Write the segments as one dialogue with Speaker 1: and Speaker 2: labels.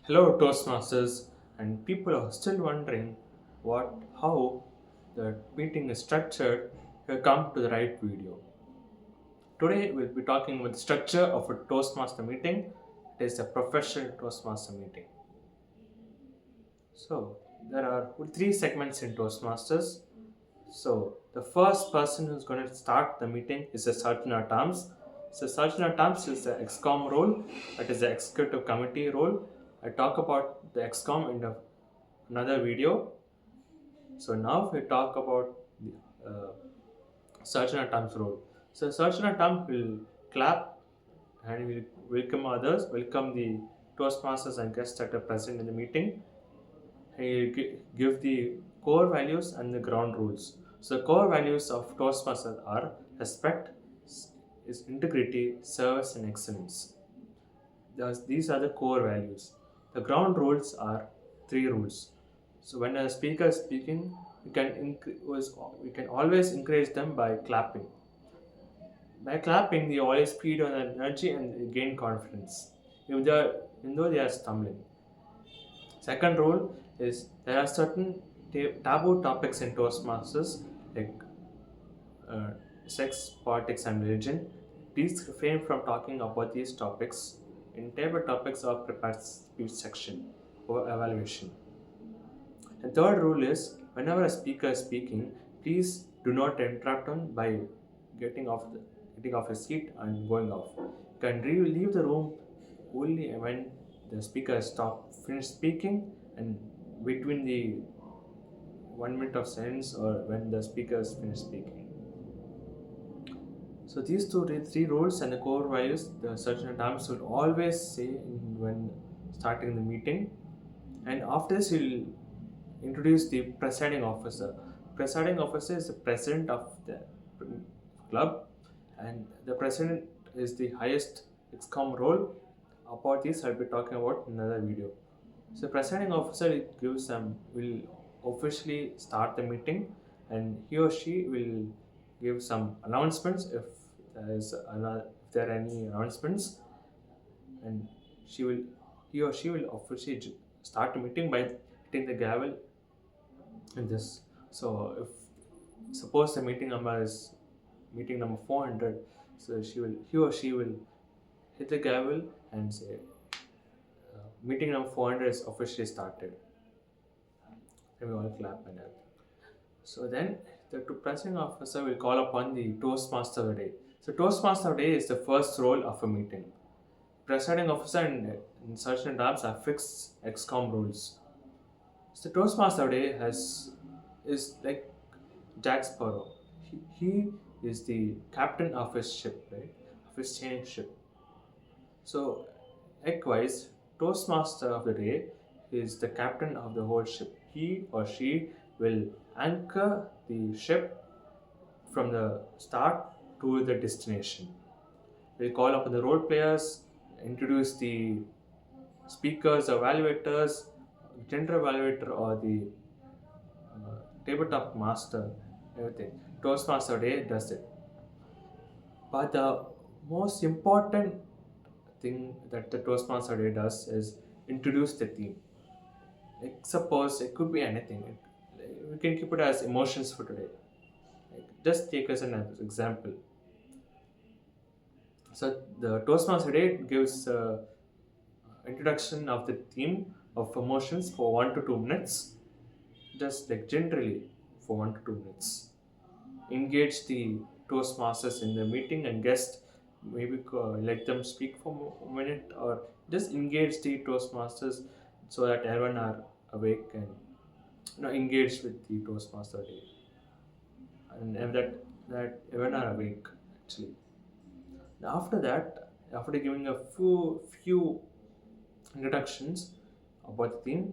Speaker 1: Hello, Toastmasters, and people are still wondering how the meeting is structured. You come to the right video. Today, we'll be talking about the structure of a Toastmaster meeting. It is a professional Toastmaster meeting. So, there are three segments in Toastmasters. So, the first person who's going to start the meeting is a Sergeant at Arms. So, Sergeant at Arms is the XCOM role, that is the executive committee role. I talk about the XCOM in another video. So, now we talk about the Sergeant at Arms role. So, Sergeant at Arms will clap and will welcome others, welcome the Toastmasters and guests that are present in the meeting. He give the core values and the ground rules. So the core values of Toastmasters are respect, is integrity, service, and excellence. These are the core values. The ground rules are three rules. So when a speaker is speaking, we can always encourage them by clapping. By clapping, they always feed on energy and gain confidence, even though they are stumbling. Second rule is there are certain taboo topics in Toastmasters like uh, sex, politics, and religion. Please refrain from talking about these topics in table topics or prepared speech section or evaluation. And third rule is whenever a speaker is speaking, please do not interrupt him by getting off the, getting off his seat and going off. You can leave the room only when the speaker stop finish speaking and between the 1 minute of silence or when the speaker is finished speaking. So these three rules and the core values the Sergeant at Arms will always say when starting the meeting. And after this, he'll introduce the presiding officer. Presiding officer is the president of the club, and the president is the highest XCOM role. About this, I'll be talking about in another video. So, presiding officer will officially start the meeting, and he or she will give some announcements if there are any announcements, and she will he or she will officially start the meeting by hitting the gavel in this. So if suppose the meeting number is meeting number 400, so he or she will hit the gavel and say meeting number 400 is officially started, and we all clap and everything. So then the presiding officer will call upon the Toastmaster of the day. So Toastmaster of the day is the first role of a meeting. Presiding officer and sergeant at arms have fixed XCOM rules. So Toastmaster of the day is like Jack Sparrow. He is the captain of his ship, right? Of his sailing ship. So likewise, Toastmaster of the day is the captain of the whole ship. He or she will anchor the ship from the start to the destination. We'll call upon the role players, introduce the speakers, evaluators, gender evaluator, or the tabletop master, everything. Toastmaster Day does it. But the most important thing that the Toastmaster Day does is introduce the theme. Like suppose it could be anything. We can keep it as emotions for today. Like, just take as an example. So the Toastmaster Day gives introduction of the theme of emotions for 1 to 2 minutes, just like generally for 1 to 2 minutes. Engage the Toastmasters in the meeting and guest, maybe let them speak for a minute or just engage the Toastmasters so that everyone are awake and engaged with the Toastmaster day and that everyone are awake actually. After that, after giving a few introductions about the theme,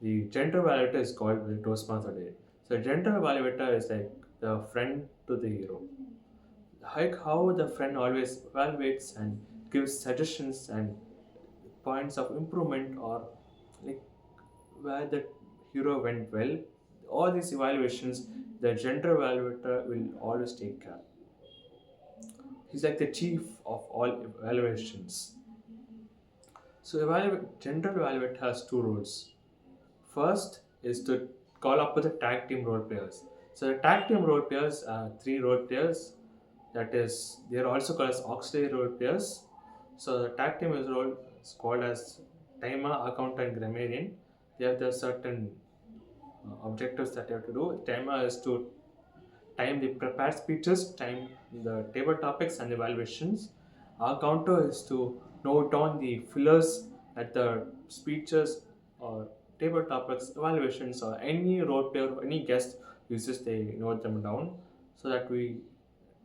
Speaker 1: the gender evaluator is called the Toastmaster Day. So gender evaluator is like the friend to the hero. Like how the friend always evaluates and gives suggestions and points of improvement or like where the hero went well. All these evaluations, the gender evaluator will always take care. He's like the chief of all evaluations. So general evaluate has two roles. First is to call up with the tag team role players. So the tag team role players are three role players. That is, they are also called as auxiliary role players. So the tag team is called as timer, accountant, and grammarian. They have the certain objectives that you have to do. Timer is to time the prepared speeches, time the table topics and evaluations. Our counter is to note down the fillers at the speeches or table topics, evaluations, or any role player or any guest uses, they note them down so that we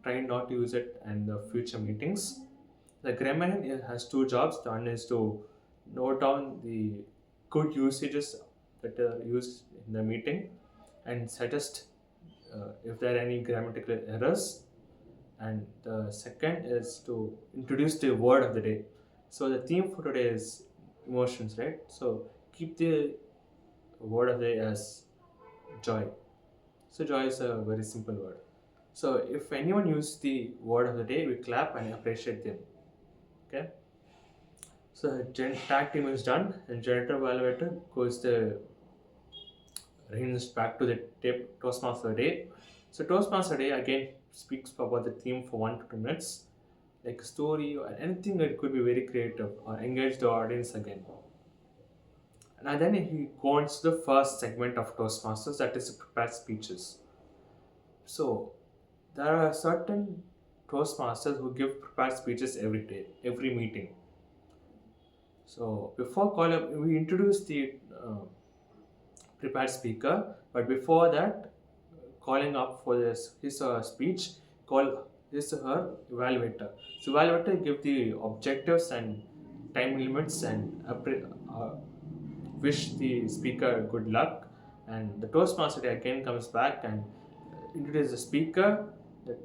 Speaker 1: try not to use it in the future meetings. The grammarian has two jobs. One is to note down the good usages that are used in the meeting and suggest if there are any grammatical errors. And the second is to introduce the word of the day. So the theme for today is emotions, right? So keep the word of the day as joy. So joy is a very simple word. So if anyone uses the word of the day, we clap and appreciate them. Okay. So tag team is done, and generator evaluator goes the reins back to the Toastmaster day. So Toastmaster day again speaks about the theme for 1 to 2 minutes, like a story or anything that could be very creative or engage the audience again. And then he goes to the first segment of Toastmasters, that is prepared speeches. So there are certain Toastmasters who give prepared speeches every day, every meeting. So before call up, we introduce the prepared speaker, but before that, calling up for his speech, call his or her evaluator. So evaluator give the objectives and time limits and wish the speaker good luck. And the Toastmaster again comes back and introduces the speaker, the,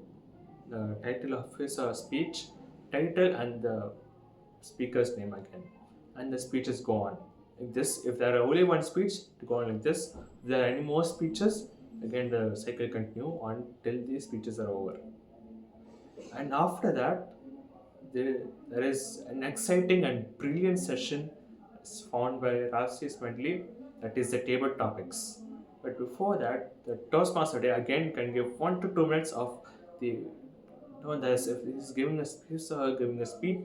Speaker 1: the title of his speech, title and the speaker's name again, and the speeches go on like this. If there are only one speech, to go on like this. If there are any more speeches, again the cycle continue until the speeches are over. And after that, there is an exciting and brilliant session found by Rasis Medley, that is the table topics. But before that, the Toastmaster day again can give 1 to 2 minutes of the no, there's if he's giving us he's giving a speech,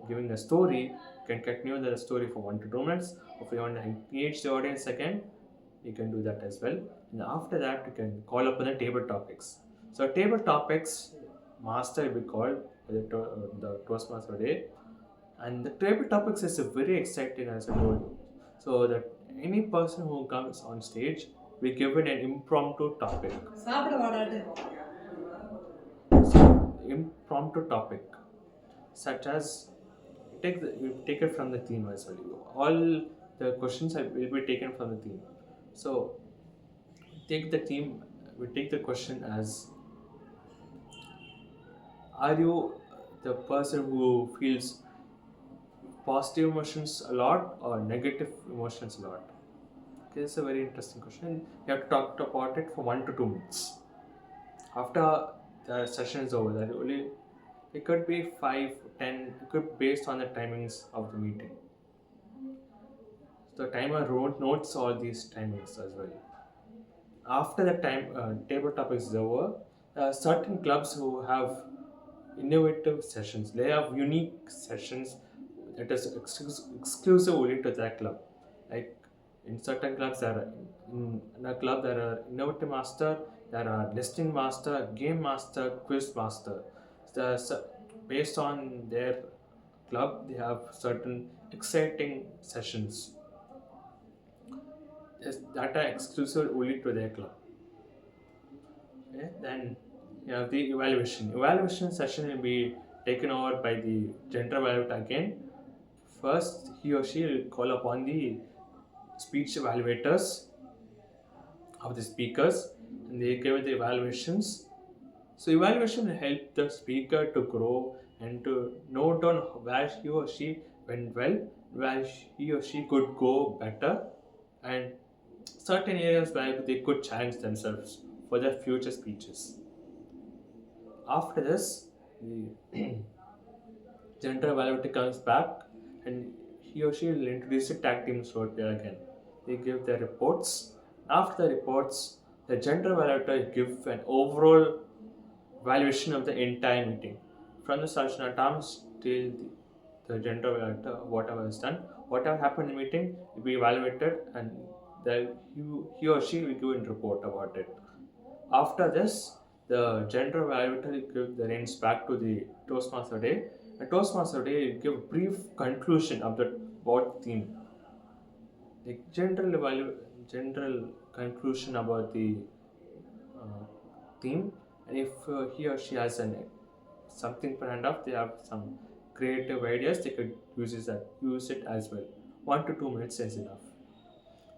Speaker 1: giving a story, can continue the story for 1 to 2 minutes. If you want to engage the audience again, you can do that as well. And after that, you can call upon the table topics. So table topics master will be called the Toastmaster day, and the table topics is a very exciting as I told you. So that any person who comes on stage, we give it an impromptu topic. Impromptu topic, such as you take it from the theme as well. All the questions will be taken from the theme. So take the theme. We take the question as: are you the person who feels positive emotions a lot or negative emotions a lot? Okay, it's a very interesting question. You have to talk about it for 1 to 2 minutes. After the session is over, that only it could be 5, 10. It could be based on the timings of the meeting. So the timer wrote notes all these timings as well. After the table topic is over, certain clubs who have innovative sessions, they have unique sessions that is exclusive only to that club. Like in certain clubs, in a club there are innovative master, there are listening master, game master, quiz master. Based on their club, they have certain exciting sessions that are exclusive only to their club. Okay? Then you have the evaluation. Evaluation session will be taken over by the gender evaluator again. First, he or she will call upon the speech evaluators of the speakers, and they give the evaluations. So evaluation will help the speaker to grow and to note down where he or she went well, where he or she could go better, and certain areas where they could challenge themselves for their future speeches. After this, the gender evaluator comes back and he or she will introduce the tag teams role again. They give their reports. After the reports, the general evaluator will give an overall valuation of the entire meeting, from the solution terms till the general evaluator, whatever is done, whatever happened in the meeting will be evaluated, and he or she will give a report about it. After this, the general evaluator will give the reins back to the Toastmaster day. The Toastmaster day will give brief conclusion of the board theme, the general conclusion about the uh, theme, and if he or she has something planned up, they have some creative ideas, they could use it as well. 1 to 2 minutes is enough.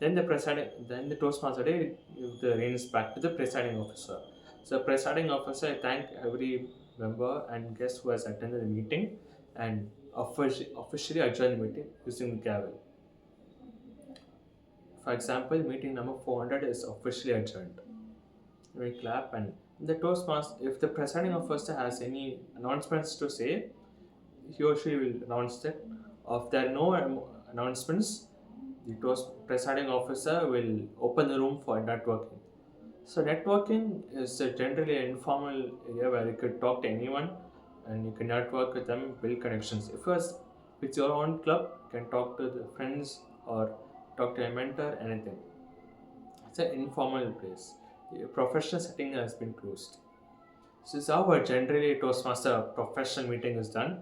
Speaker 1: Then the Toastmaster day give the reins back to the presiding officer. So presiding officer thank every member and guest who has attended the meeting and officially adjourn the meeting using the gavel. For example, meeting number 400 is officially adjourned. We clap, and the Toastmaster, if the presiding officer has any announcements to say, he or she will announce that. If there are no announcements, the presiding officer will open the room for networking. So networking is generally an informal area where you could talk to anyone and you can network with them, build connections. If it's with your own club, you can talk to the friends or talk to a mentor, anything. It's an informal place. The professional setting has been closed. So this is how a generally Toastmaster professional meeting is done.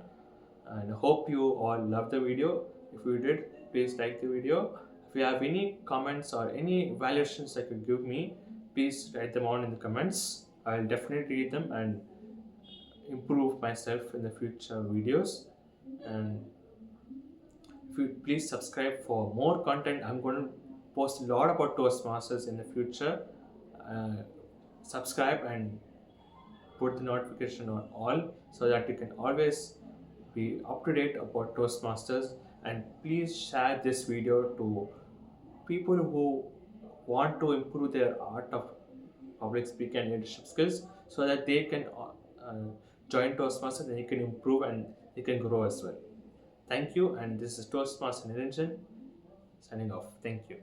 Speaker 1: And I hope you all love the video. If you did, please like the video. If you have any comments or any evaluations that you give me, please write them on in the comments. I'll definitely read them and improve myself in the future videos. And if you please subscribe for more content, I'm going to post a lot about Toastmasters in the future. Uh, Subscribe and put the notification on all so that you can always be up to date about Toastmasters, and please share this video to people who want to improve their art of public speaking and leadership skills so that they can join Toastmasters and they can improve and they can grow as well. Thank you, and this is Toastmaster Niranjan signing off. Thank you.